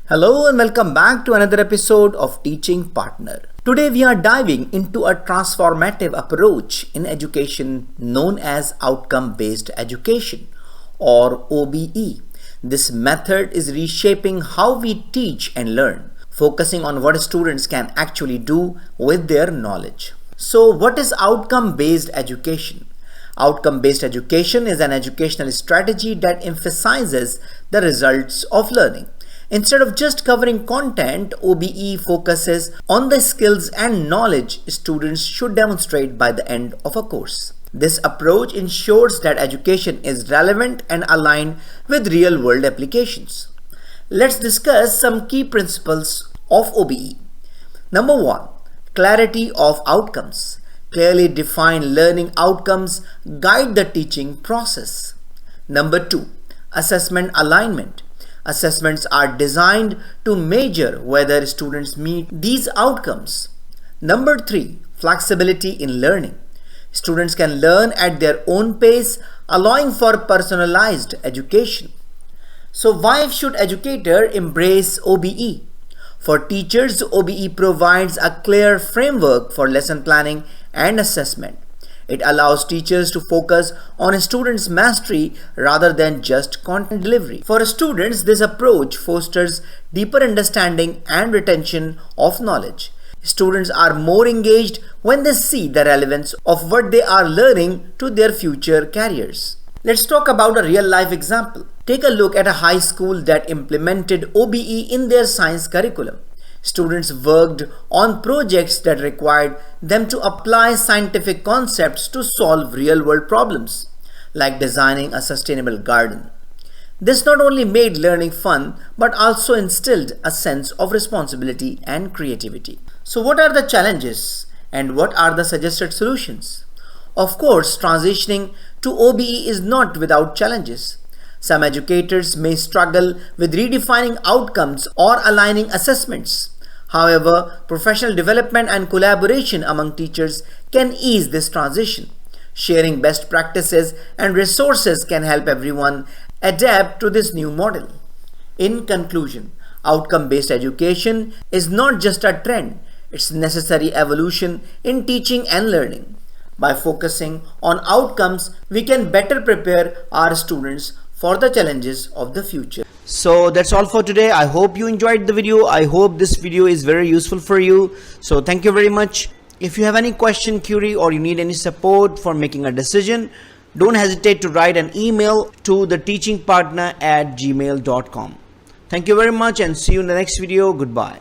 Hello and welcome back to another episode of Teaching Partner. Today we are diving into a transformative approach in education known as outcome-based education or OBE. This method is reshaping how we teach and learn, focusing on what students can actually do with their knowledge. So what is outcome-based education? Outcome-based education is an educational strategy that emphasizes the results of learning. Instead of just covering content, OBE focuses on the skills and knowledge students should demonstrate by the end of a course. This approach ensures that education is relevant and aligned with real-world applications. Let's discuss some key principles of OBE. Number 1. Clarity of outcomes. Clearly defined learning outcomes guide the teaching process. Number 2. Assessment alignment. Assessments are designed to measure whether students meet these outcomes. Number 3. Flexibility in learning. Students can learn at their own pace, allowing for personalized education. So why should educators embrace OBE? For teachers, OBE provides a clear framework for lesson planning and assessment. It allows teachers to focus on students' mastery rather than just content delivery. For students, this approach fosters deeper understanding and retention of knowledge. Students are more engaged when they see the relevance of what they are learning to their future careers. Let's talk about a real-life example. Take a look at a high school that implemented OBE in their science curriculum. Students worked on projects that required them to apply scientific concepts to solve real-world problems, like designing a sustainable garden. This not only made learning fun, but also instilled a sense of responsibility and creativity. So what are the challenges and what are the suggested solutions? Of course, transitioning to OBE is not without challenges. Some educators may struggle with redefining outcomes or aligning assessments. However, professional development and collaboration among teachers can ease this transition. Sharing best practices and resources can help everyone adapt to this new model. In conclusion, outcome-based education is not just a trend, it's a necessary evolution in teaching and learning. By focusing on outcomes, we can better prepare our students for the challenges of the future. So that's all for today. I hope you enjoyed the video. I hope this video is very useful for you. So thank you very much. If you have any question, query, or you need any support for making a decision, don't hesitate to write an email to theteachingpartner@gmail.com. Thank you very much and see you in the next video. Goodbye.